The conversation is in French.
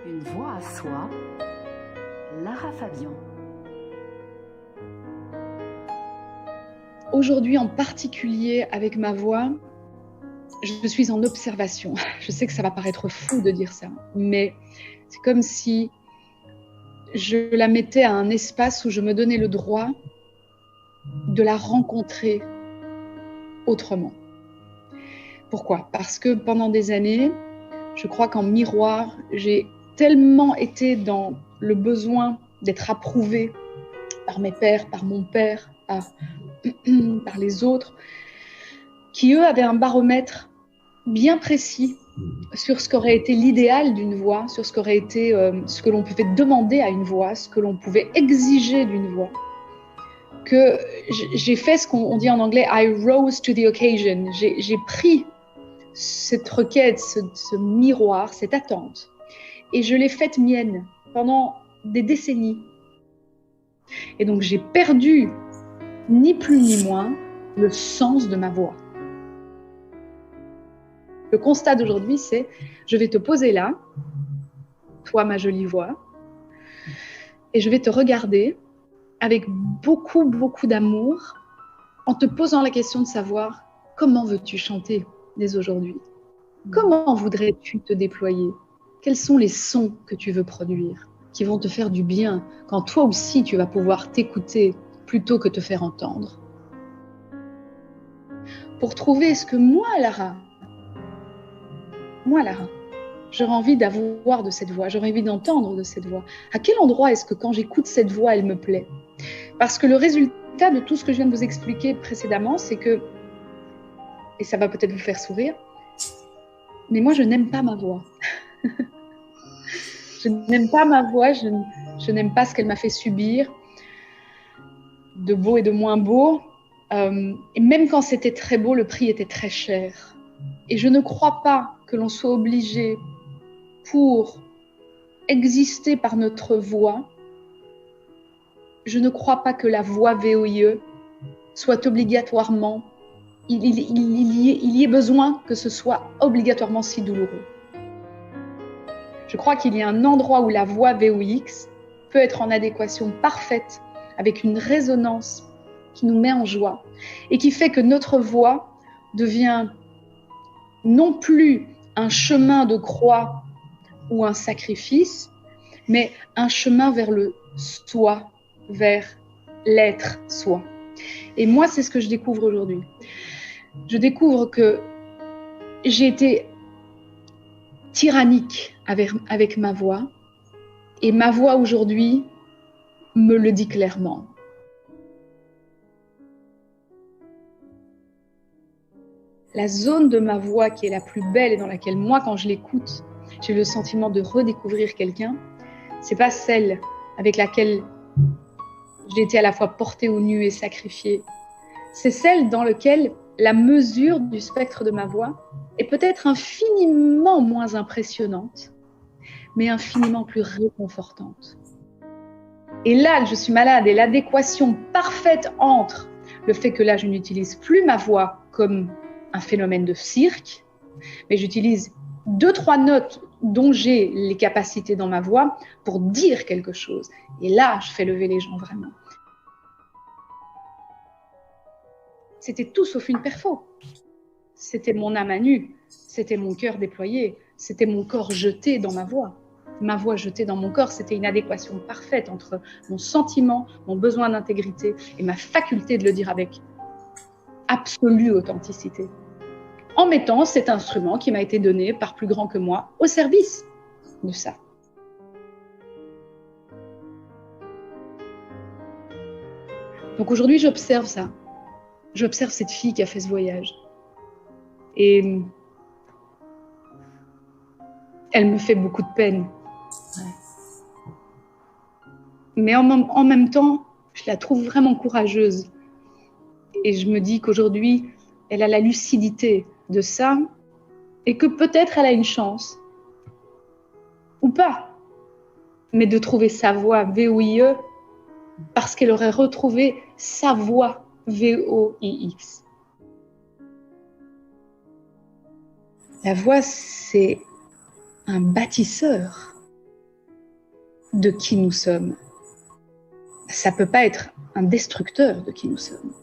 Une voix à soi, Lara Fabian. Aujourd'hui en particulier avec ma voix, je suis en observation. Je sais que ça va paraître fou de dire ça, mais c'est comme si je la mettais à un espace où je me donnais le droit de la rencontrer autrement. Pourquoi ? Parce que pendant des années, je crois qu'en miroir, j'ai tellement été dans le besoin d'être approuvée par mes pères, par mon père, par les autres, qui eux avaient un baromètre bien précis sur ce qu'aurait été l'idéal d'une voix, sur ce qu'aurait été ce que l'on pouvait demander à une voix, ce que l'on pouvait exiger d'une voix, que j'ai fait ce qu'on dit en anglais « I rose to the occasion ». J'ai pris cette requête, ce miroir, cette attente, et je l'ai faite mienne pendant des décennies. Et donc j'ai perdu, ni plus ni moins, le sens de ma voix. Le constat d'aujourd'hui, c'est je vais te poser là, toi ma jolie voix, et je vais te regarder avec beaucoup d'amour en te posant la question de savoir comment veux-tu chanter dès aujourd'hui ? Comment voudrais-tu te déployer ? Quels sont les sons que tu veux produire qui vont te faire du bien quand toi aussi tu vas pouvoir t'écouter plutôt que te faire entendre ? Pour trouver ce que moi, Lara, j'aurais envie d'avoir de cette voix, j'aurais envie d'entendre de cette voix. À quel endroit est-ce que quand j'écoute cette voix, elle me plaît ? Parce que le résultat de tout ce que je viens de vous expliquer précédemment, c'est que, et ça va peut-être vous faire sourire, mais moi je n'aime pas ma voix. Je n'aime pas ma voix, je n'aime pas ce qu'elle m'a fait subir, de beau et de moins beau. Et même quand c'était très beau, le prix était très cher. Et je ne crois pas que l'on soit obligé, pour exister par notre voix, je ne crois pas que la voix VOIE soit obligatoirement, il y ait besoin que ce soit obligatoirement si douloureux. Je crois qu'il y a un endroit où la voix VOIX peut être en adéquation parfaite avec une résonance qui nous met en joie et qui fait que notre voix devient non plus un chemin de croix ou un sacrifice, mais un chemin vers le soi, vers l'être soi. Et moi, c'est ce que je découvre aujourd'hui. Je découvre que j'ai été tyrannique avec ma voix, et ma voix aujourd'hui me le dit clairement. La zone de ma voix qui est la plus belle et dans laquelle moi, quand je l'écoute, j'ai le sentiment de redécouvrir quelqu'un, c'est pas celle avec laquelle j'ai été à la fois portée au nu et sacrifiée. C'est celle dans laquelle la mesure du spectre de ma voix est peut-être infiniment moins impressionnante, mais infiniment plus réconfortante. Et là, je suis malade, et l'adéquation parfaite entre le fait que là, je n'utilise plus ma voix comme un phénomène de cirque, mais j'utilise 2-3 notes dont j'ai les capacités dans ma voix pour dire quelque chose. Et là, je fais lever les gens vraiment. C'était tout sauf une perfo. C'était mon âme à nu, c'était mon cœur déployé, c'était mon corps jeté dans ma voix. Ma voix jetée dans mon corps, c'était une adéquation parfaite entre mon sentiment, mon besoin d'intégrité et ma faculté de le dire avec absolue authenticité. En mettant cet instrument qui m'a été donné par plus grand que moi au service de ça. Donc aujourd'hui, j'observe ça. J'observe cette fille qui a fait ce voyage. Et elle me fait beaucoup de peine. Mais en même temps, je la trouve vraiment courageuse. Et je me dis qu'aujourd'hui, elle a la lucidité de ça et que peut-être elle a une chance, ou pas, mais de trouver sa voix VOIE parce qu'elle aurait retrouvé sa voix VOIX. La voix, c'est un bâtisseur. de qui nous sommes, ça ne peut pas être un destructeur de qui nous sommes.